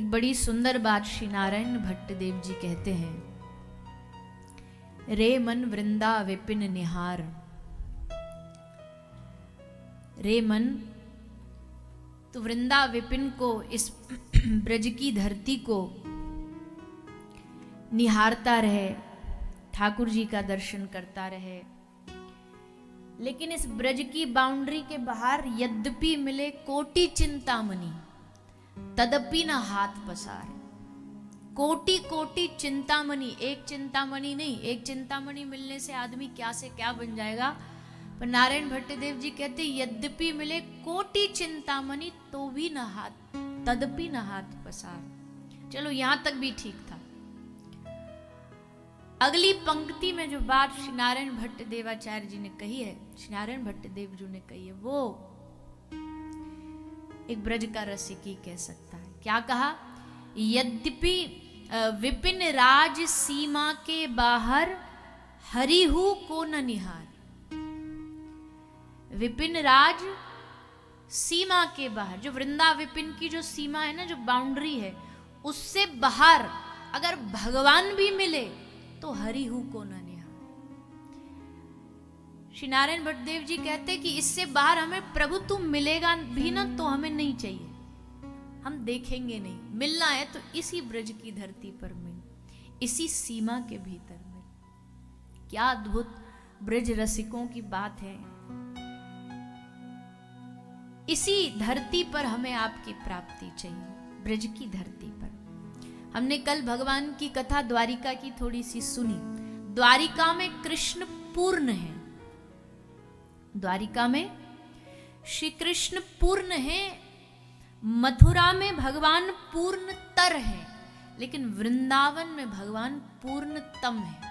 एक बड़ी सुंदर बात श्री नारायण भट्ट देव जी कहते हैं, रे मन वृंदा विपिन निहार। रे मन, तो वृंदा विपिन को, इस ब्रज की धरती को निहारता रहे, ठाकुर जी का दर्शन करता रहे। लेकिन इस ब्रज की बाउंड्री के बाहर यद्यपि मिले कोटि चिंतामणि, तदपि न हाथ पसार। कोटि कोटि चिंतामणि, एक चिंतामणि नहीं, एक चिंतामणि मिलने से आदमी क्या से क्या बन जाएगा। पर नारायण भट्ट देव जी कहते यद्यपि मिले कोटि चिंतामणि तो भी न हाथ, तदपि न हाथ पसार। चलो यहां तक भी ठीक था। अगली पंक्ति में जो बात श्री नारायण भट्ट देवाचार्य जी ने कही है, श्री नारायण भट्ट देव जी ने कही है, वो एक ब्रज का रसिक ही कह सकता है। क्या कहा? यद्यपि विपिन राज सीमा के बाहर हरिहु को न निहार। विपिन राज सीमा के बाहर, जो वृंदा विपिन की जो सीमा है ना, जो बाउंड्री है, उससे बाहर अगर भगवान भी मिले तो हरिहु को न निहार। श्री नारायण भट्ट देव जी कहते कि इससे बाहर हमें प्रभु तू मिलेगा भी ना तो हमें नहीं चाहिए, हम देखेंगे नहीं। मिलना है तो इसी ब्रज की धरती पर मिल, इसी सीमा के भीतर मिल। क्या अद्भुत ब्रज रसिकों की बात है। इसी धरती पर हमें आपकी प्राप्ति चाहिए, ब्रज की धरती पर। हमने कल भगवान की कथा द्वारिका की थोड़ी सी सुनी। द्वारिका में कृष्ण पूर्ण है, द्वारिका में श्री कृष्ण पूर्ण है, मथुरा में भगवान पूर्णतर है, लेकिन वृंदावन में भगवान पूर्णतम है।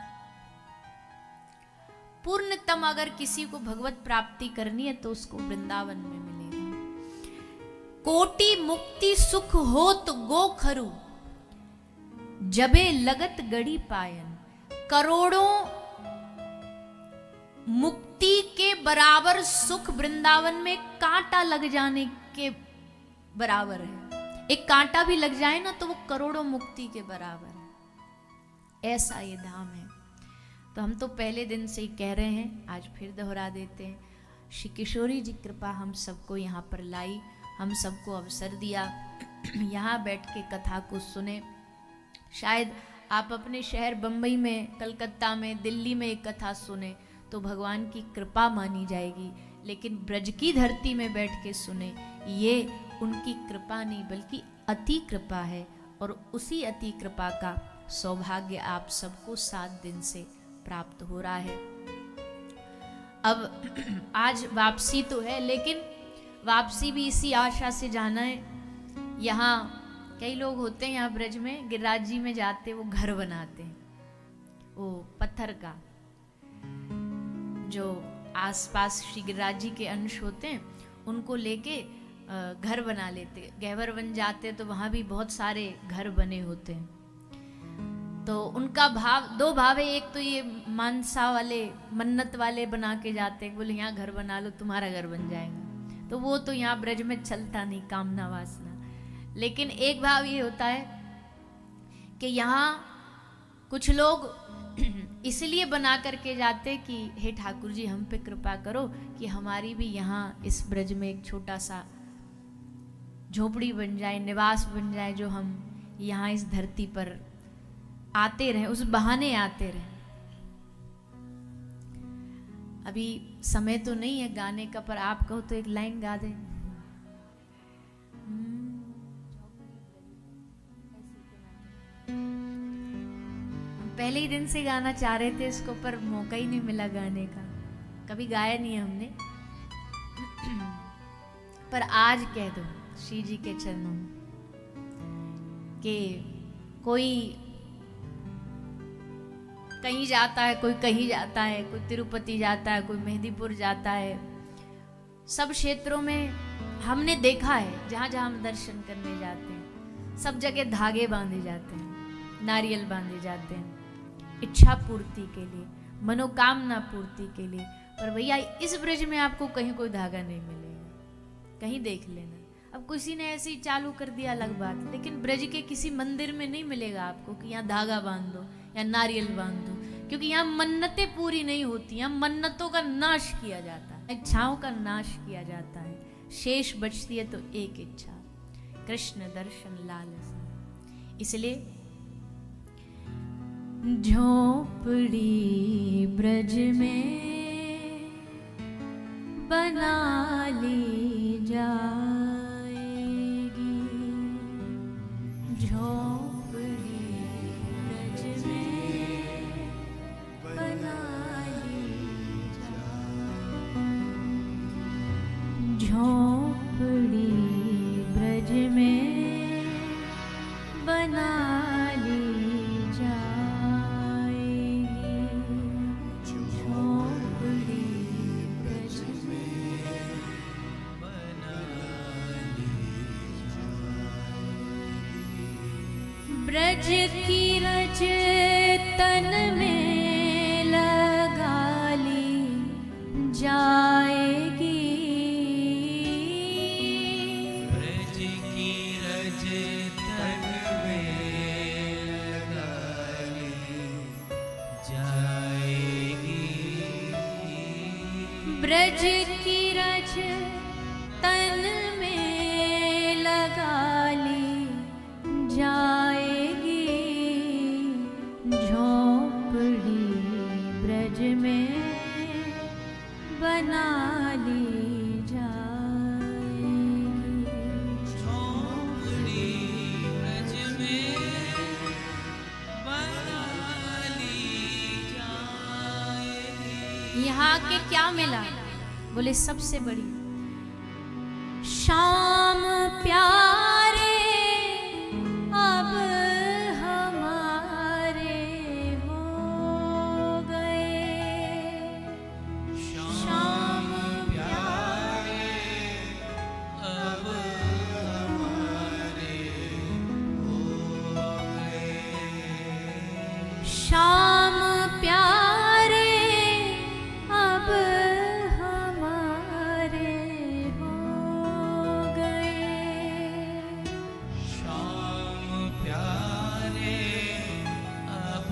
पूर्णतम अगर किसी को भगवत प्राप्ति करनी है तो उसको वृंदावन में मिलेगा। कोटि मुक्ति सुख होत गो खरु, जबे लगत गड़ी पायन। करोड़ों मुक्ति के बराबर सुख वृंदावन में कांटा लग जाने के बराबर है। एक कांटा भी लग जाए ना तो वो करोड़ों मुक्ति के बराबर है। ऐसा ये धाम है। तो हम तो पहले दिन से ही कह रहे हैं, आज फिर दोहरा देते हैं। श्री किशोरी जी कृपा हम सबको यहाँ पर लाई, हम सबको अवसर दिया, यहाँ बैठ के कथा को सुने। शायद आप अपने शहर बम्बई में, कलकत्ता में, दिल्ली में एक कथा सुने तो भगवान की कृपा मानी जाएगी, लेकिन ब्रज की धरती में बैठ के सुने, ये उनकी कृपा नहीं बल्कि अति कृपा है। और उसी अति कृपा का सौभाग्य आप सबको 7 दिन से प्राप्त हो रहा है। अब आज वापसी तो है, लेकिन वापसी भी इसी आशा से जाना है। यहाँ कई लोग होते हैं, यहाँ ब्रज में गिरिराज जी में जाते, वो घर बनाते हैं, वो पत्थर का, जो आसपास श्री गिरिराज जी के अंश होते हैं उनको लेके घर बना लेते। गहवर बन जाते तो वहाँ भी बहुत सारे घर बने होते हैं। तो उनका भाव, 2 भाव है। एक तो ये मानसा वाले, मन्नत वाले बना के जाते, बोले यहाँ घर बना लो तुम्हारा घर बन जाएगा। तो वो तो यहाँ ब्रज में चलता नहीं, कामना वासना। लेकिन एक भाव ये होता है कि यहाँ कुछ लोग इसलिए बना करके जाते कि हे ठाकुर जी हम पे कृपा करो कि हमारी भी यहाँ इस ब्रज में एक छोटा सा झोपड़ी बन जाए, निवास बन जाए, जो हम यहाँ इस धरती पर आते रहें, उस बहाने आते रहें। अभी समय तो नहीं है गाने का, पर आप कहो तो एक लाइन गा दें। पहले ही दिन से गाना चाह रहे थे इसको, पर मौका ही नहीं मिला गाने का, कभी गाया नहीं है हमने। पर आज कह दो श्री जी के चरणों में कि कोई कहीं जाता है, कोई कहीं जाता है, कोई तिरुपति जाता है, कोई मेहंदीपुर जाता है। सब क्षेत्रों में हमने देखा है, जहाँ जहाँ हम दर्शन करने जाते हैं, सब जगह धागे बांधे जाते हैं, नारियल बांधे जाते हैं इच्छा पूर्ति के लिए, मनोकामना पूर्ति के लिए। पर भैया इस ब्रज में आपको कहीं कोई धागा नहीं मिलेगा, कहीं देख लेना। अब किसी ने ऐसे ही चालू कर दिया अलग बात, लेकिन ब्रज के किसी मंदिर में नहीं मिलेगा आपको कि यहाँ धागा बांध दो या नारियल बांध दो, क्योंकि यहाँ मन्नतें पूरी नहीं होती, यहाँ मन्नतों का नाश किया जाता है, इच्छाओं का नाश किया जाता है। शेष बचती है तो एक इच्छा, कृष्ण दर्शन लालसा। इसलिए झोपड़ी ब्रज में बना ली जाएगी, झोपड़ी ब्रज में बना ली जाएगी, झोपड़ी ब्रज में बना ली जाएगी, झोपड़ी ब्रज में बना ली जाएगी। ब्रज की रज तन में लगा ली जाएगी, ब्रज की रज तन में लगा ली जाएगी, झोपड़ी ब्रज में बना ली जाएगी, झोपड़ी ब्रज में बना ली जाएगी। यहाँ के क्या मिला? बोले सबसे बड़ी शाम प्यारे अब हमारे हो गए, शाम प्यारे अब हमारे हो गए, शाम प्यारे अब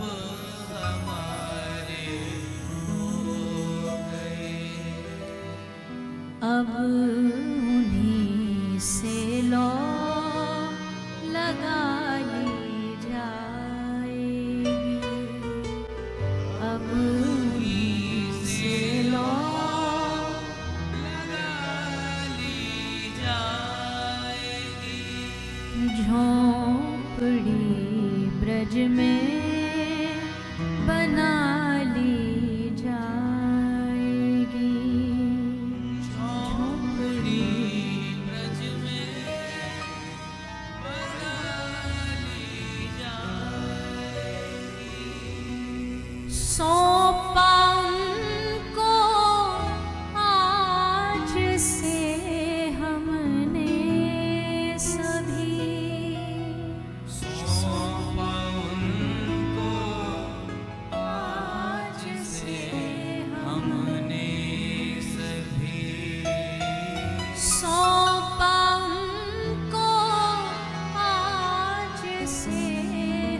अब उन्हीं से लो लगा ली जाएगी, अब उन्हीं से लो लगा ली जाएगी, झोपड़ी ब्रज में बना ली जाएगी, सौंपा उनको आज से हमने सभी, सौंपा उनको आज से हमने सभी, सौंपा उनको आज से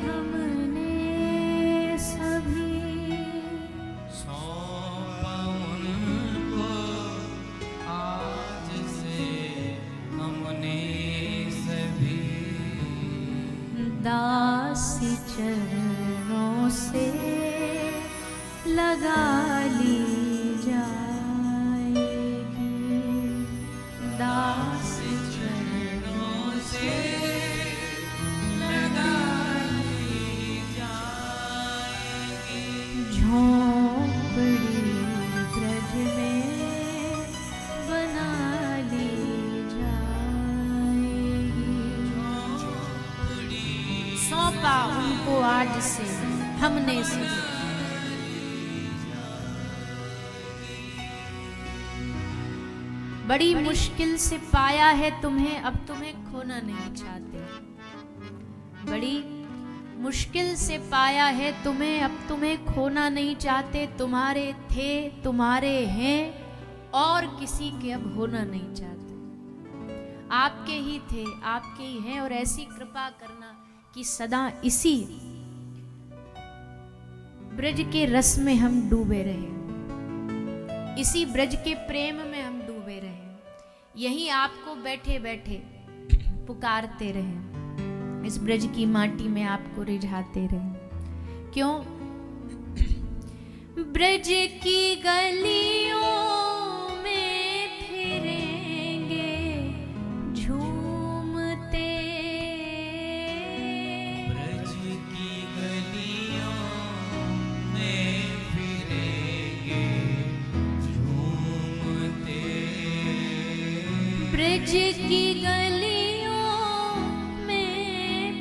हमने सभी, दासी चरणों से लगा ली जाएगी, दासी चरणों से लगा ली जाएगी, झोपड़ी ब्रज में बना ली जाएगी, सौंपा उनको आज से हमने से। बड़ी मुश्किल से पाया है तुम्हें, अब तुम्हें खोना नहीं चाहते, बड़ी मुश्किल से पाया है तुम्हें, अब तुम्हें खोना नहीं चाहते, तुम्हारे थे तुम्हारे हैं और किसी के अब होना नहीं चाहते। आपके ही थे, आपके ही हैं, और ऐसी कृपा करना कि सदा इसी ब्रज के रस में हम डूबे रहे, इसी ब्रज के प्रेम में हम डूबे रहे, यही आपको बैठे बैठे पुकारते रहे, इस ब्रज की माटी में आपको रिझाते रहे। क्यों? ब्रज की गलियों में फिरेंगे झूमते, ब्रज की गलियों में फिरेंगे झूमते, ब्रज की गलियों में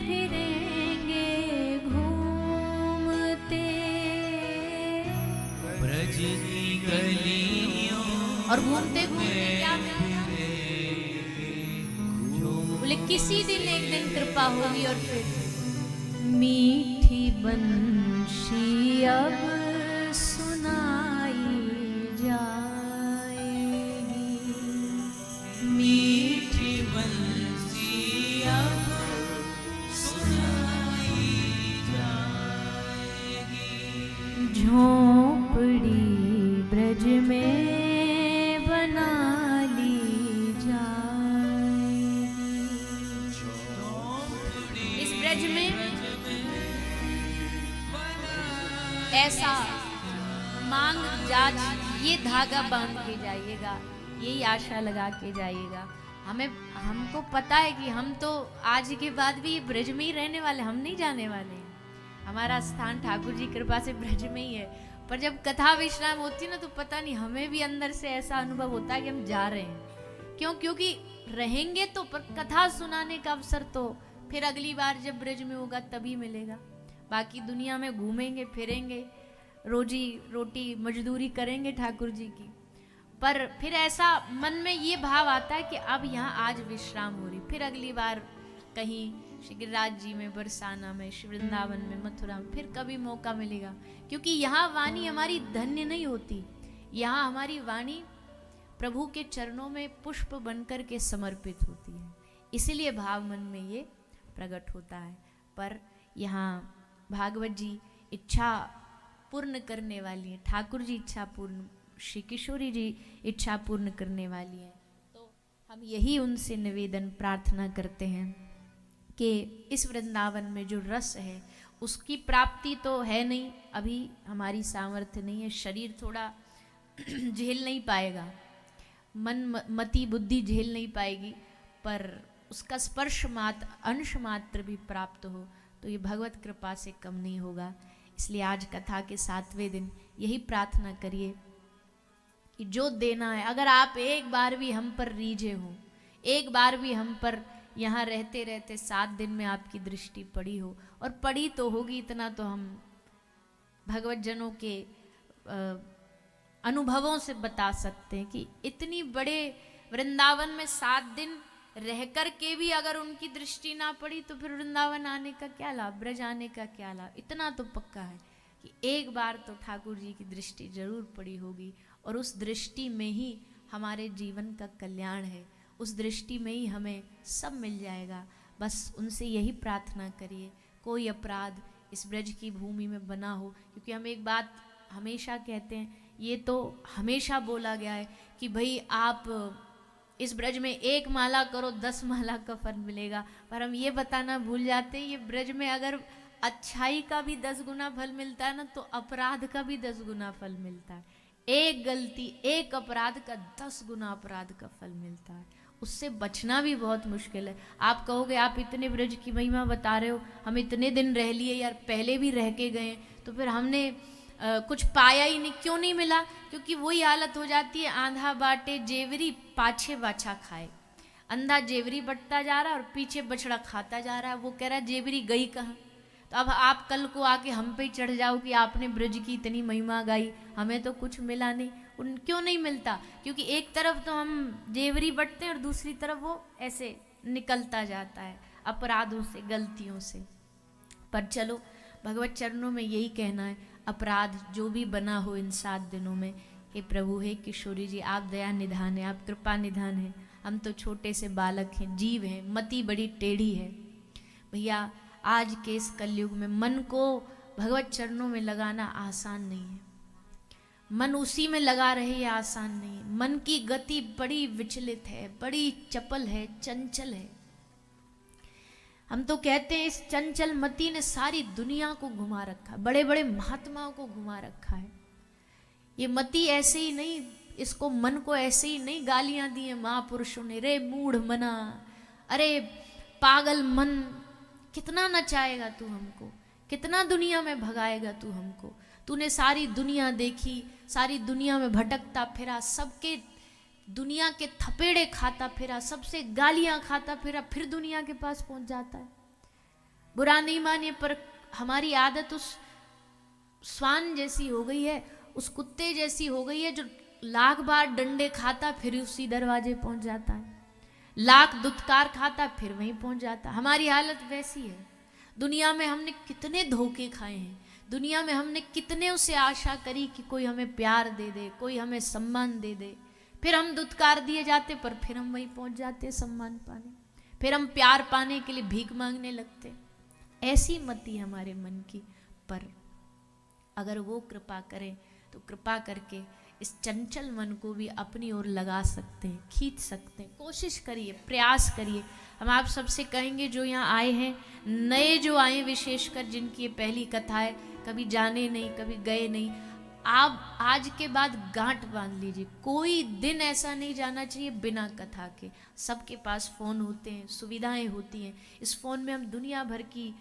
फिरेंगे घूमते, ब्रज की गलियों और घूमते घूमते क्या बोले, किसी दिन एक दिन कृपा होगी और फिर मीठी बंशी अब सुनाई जाएगी, मीठी बंसी अब सुनाई जाएगी, झोंपड़ी ब्रज में बना ली जाएगी। इस ब्रज में ऐसा मांग जाच ये धागा बांध के जाइएगा, यही आशा लगा के जाइएगा। हमको पता है कि हम तो आज के बाद भी ब्रज में ही रहने वाले, हम नहीं जाने वाले हैं। हमारा स्थान ठाकुर जी कृपा से ब्रज में ही है। पर जब कथा विश्राम होती है ना, तो पता नहीं हमें भी अंदर से ऐसा अनुभव होता है कि हम जा रहे हैं। क्यों? क्योंकि रहेंगे तो, पर कथा सुनाने का अवसर तो फिर अगली बार जब ब्रज में होगा तभी मिलेगा। बाकी दुनिया में घूमेंगे फिरेंगे, रोजी रोटी मजदूरी करेंगे ठाकुर जी की, पर फिर ऐसा मन में ये भाव आता है कि अब यहाँ आज विश्राम हो रही, फिर अगली बार कहीं श्री गिरिराज जी में, बरसाना में, श्री वृंदावन में, मथुरा में फिर कभी मौका मिलेगा। क्योंकि यहाँ वाणी हमारी धन्य नहीं होती, यहाँ हमारी वाणी प्रभु के चरणों में पुष्प बनकर के समर्पित होती है, इसीलिए भाव मन में ये प्रकट होता है। पर यहाँ भागवत जी इच्छा पूर्ण करने वाली है, ठाकुर जी इच्छा पूर्ण, श्री किशोरी जी इच्छा पूर्ण करने वाली है। तो हम यही उनसे निवेदन प्रार्थना करते हैं कि इस वृंदावन में जो रस है उसकी प्राप्ति तो है नहीं, अभी हमारी सामर्थ्य नहीं है, शरीर थोड़ा झेल नहीं पाएगा, मन मति बुद्धि झेल नहीं पाएगी, पर उसका स्पर्श मात्र, अंश मात्र भी प्राप्त हो तो ये भगवत कृपा से कम नहीं होगा। इसलिए आज कथा के 7वें दिन यही प्रार्थना करिए कि जो देना है, अगर आप एक बार भी हम पर रीझे हो, एक बार भी हम पर यहाँ रहते रहते 7 दिन में आपकी दृष्टि पड़ी हो, और पड़ी तो होगी, इतना तो हम भगवत जनों के अनुभवों से बता सकते हैं कि इतनी बड़े वृंदावन में 7 दिन रह कर के भी अगर उनकी दृष्टि ना पड़ी तो फिर वृंदावन आने का क्या लाभ, ब्रज आने का क्या लाभ। इतना तो पक्का है कि एक बार तो ठाकुर जी की दृष्टि जरूर पड़ी होगी, और उस दृष्टि में ही हमारे जीवन का कल्याण है, उस दृष्टि में ही हमें सब मिल जाएगा। बस उनसे यही प्रार्थना करिए, कोई अपराध इस ब्रज की भूमि में बना हो, क्योंकि हम एक बात हमेशा कहते हैं, ये तो हमेशा बोला गया है कि भाई आप इस ब्रज में 1 माला करो 10 माला का फल मिलेगा, पर हम ये बताना भूल जाते हैं, ये ब्रज में अगर अच्छाई का भी 10 गुना फल मिलता है ना, तो अपराध का भी 10 गुना फल मिलता है। एक गलती, एक अपराध का 10 गुना अपराध का फल मिलता है, उससे बचना भी बहुत मुश्किल है। आप कहोगे आप इतने ब्रज की महिमा बता रहे हो, हम इतने दिन रह लिए यार, पहले भी रह के गए, तो फिर हमने कुछ पाया ही नहीं, क्यों नहीं मिला? क्योंकि वही हालत हो जाती है, आंधा बाटे जेवरी पाछे बाछा खाए। अंधा जेवरी बटता जा रहा है और पीछे बछड़ा खाता जा रहा है, वो कह रहा है जेवरी गई कहाँ। तो अब आप कल को आके हम पे चढ़ जाओ कि आपने ब्रज की इतनी महिमा गाई, हमें तो कुछ मिला नहीं। उन क्यों नहीं मिलता? क्योंकि एक तरफ तो हम जेवरी बटते हैं और दूसरी तरफ वो ऐसे निकलता जाता है अपराधों से, गलतियों से। पर चलो भगवत चरणों में यही कहना है, अपराध जो भी बना हो इन 7 दिनों में, हे प्रभु, हे किशोरी जी, आप दया निधान है, आप कृपा निधान है, हम तो छोटे से बालक हैं, जीव हैं, मति बड़ी टेढ़ी है। भैया आज के इस कलयुग में मन को भगवत चरणों में लगाना आसान नहीं है। मन उसी में लगा रहे ये आसान नहीं है। मन की गति बड़ी विचलित है, बड़ी चपल है, चंचल है। हम तो कहते हैं इस चंचल मति ने सारी दुनिया को घुमा रखा है, बड़े बड़े महात्माओं को घुमा रखा है। ये मति ऐसे ही नहीं, इसको मन को ऐसे ही नहीं गालियां दी है महापुरुषों ने, रे मूढ़ मना, अरे पागल मन, कितना नचाएगा तू हमको, कितना दुनिया में भगाएगा तू हमको। तूने सारी दुनिया देखी, सारी दुनिया में भटकता फिरा, सबके दुनिया के थपेड़े खाता फिरा, सबसे गालियां खाता फिरा, फिर दुनिया के पास पहुंच जाता है। बुरा नहीं मानिए, पर हमारी आदत उस स्वान जैसी हो गई है, उस कुत्ते जैसी हो गई है जो लाख बार डंडे खाता फिर उसी दरवाजे पहुंच जाता है, लाख दुत्कार खाता फिर वहीं पहुंच जाता है। हमारी हालत वैसी है। दुनिया में हमने कितने धोखे खाए हैं, दुनिया में हमने कितने उसे आशा करी कि कोई हमें प्यार दे दे, कोई हमें सम्मान दे दे, फिर हम दुत्कार दिए जाते, पर फिर हम वहीं पहुंच जाते सम्मान पाने, फिर हम प्यार पाने के लिए भीख मांगने लगते। ऐसी मति हमारे मन की। पर अगर वो कृपा करें तो कृपा करके इस चंचल मन को भी अपनी ओर लगा सकते हैं, खींच सकते हैं। कोशिश करिए, प्रयास करिए। हम आप सबसे कहेंगे जो यहाँ आए हैं, नए जो आए विशेषकर, जिनकी ये पहली कथा है, कभी जाने नहीं, कभी गए नहीं, आप आज के बाद गांठ बांध लीजिए। कोई दिन ऐसा नहीं जाना चाहिए बिना कथा के। सबके पास फ़ोन होते हैं, सुविधाएं होती हैं। इस फ़ोन में हम दुनिया भर की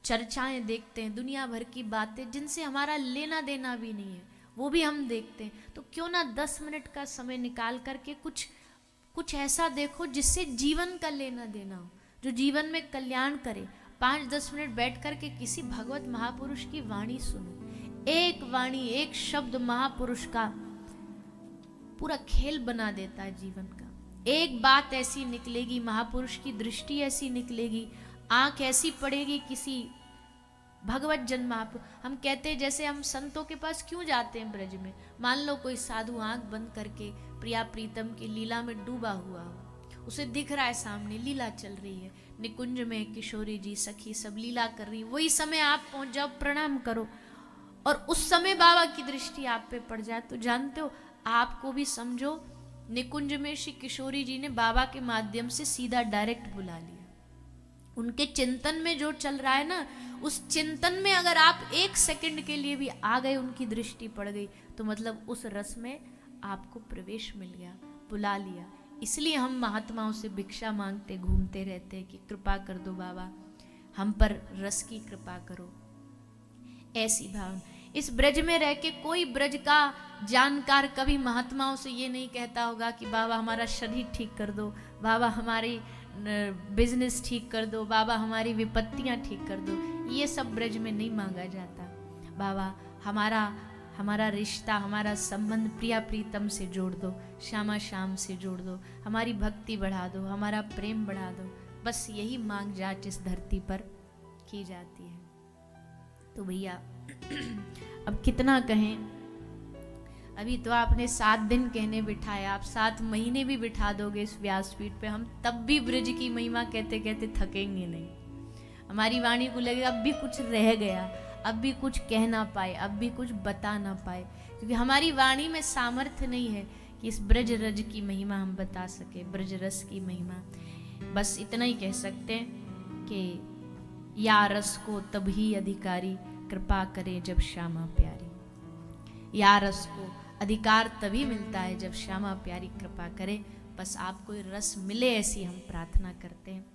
चर्चाएं देखते हैं, दुनिया भर की बातें जिनसे हमारा लेना देना भी नहीं है, वो भी हम देखते हैं। तो क्यों ना 10 मिनट का समय निकाल करके कुछ ऐसा देखो जिससे जीवन का लेना देना हो, जो जीवन में कल्याण करे। 5-10 मिनट बैठ करके किसी भगवत महापुरुष की वाणी सुनो। एक वाणी, एक शब्द महापुरुष का पूरा खेल बना देता है जीवन का। एक बात ऐसी निकलेगी, महापुरुष की दृष्टि ऐसी निकलेगी, आंख ऐसी पड़ेगी किसी भगवत जन महापुरुष। हम कहते हैं जैसे हम संतों के पास क्यों जाते हैं ब्रज में, मान लो कोई साधु आंख बंद करके प्रिया प्रीतम की लीला में डूबा हुआ हो, उसे दिख रहा है सामने लीला चल रही है, निकुंज में किशोरी जी सखी सब लीला कर रही, वही समय आप पहुंच जाओ, प्रणाम करो, और उस समय बाबा की दृष्टि आप पे पड़ जाए, तो जानते हो आपको भी समझो निकुंज में श्री किशोरी जी ने बाबा के माध्यम से सीधा डायरेक्ट बुला लिया। उनके चिंतन में जो चल रहा है ना, उस चिंतन में अगर आप 1 सेकंड के लिए भी आ गए, उनकी दृष्टि पड़ गई, तो मतलब उस रस में आपको प्रवेश मिल गया, बुला लिया। इसलिए हम महात्माओं से भिक्षा मांगते घूमते रहते हैं कि कृपा कर दो बाबा, हम पर रस की कृपा करो। ऐसी भावना। इस ब्रज में रह के कोई ब्रज का जानकार कभी महात्माओं से ये नहीं कहता होगा कि बाबा हमारा शरीर ठीक कर दो, बाबा हमारी बिजनेस ठीक कर दो, बाबा हमारी विपत्तियां ठीक कर दो। ये सब ब्रज में नहीं मांगा जाता। बाबा हमारा रिश्ता, हमारा संबंध प्रिया प्रीतम से जोड़ दो, श्यामा श्याम से जोड़ दो, हमारी भक्ति बढ़ा दो, हमारा प्रेम बढ़ा दो। बस यही मांग जाच इस धरती पर की जाती है। तो भैया अब कितना कहें, अभी तो आपने 7 दिन कहने बिठाया, आप 7 महीने भी बिठा दोगे इस व्यासपीठ पे, हम तब भी ब्रज की महिमा कहते कहते थकेंगे नहीं। हमारी वाणी को लगेगा अब भी कुछ रह गया, अब भी कुछ कह ना पाए, अब भी कुछ बता ना पाए, क्योंकि हमारी वाणी में सामर्थ्य नहीं है कि इस ब्रज रज की महिमा हम बता सके, ब्रज रस की महिमा। बस इतना ही कह सकते हैं कि या रस को तभी अधिकारी, कृपा करे जब श्यामा प्यारी। या रस को अधिकार तभी मिलता है जब श्यामा प्यारी कृपा करे। बस आपको रस मिले ऐसी हम प्रार्थना करते हैं।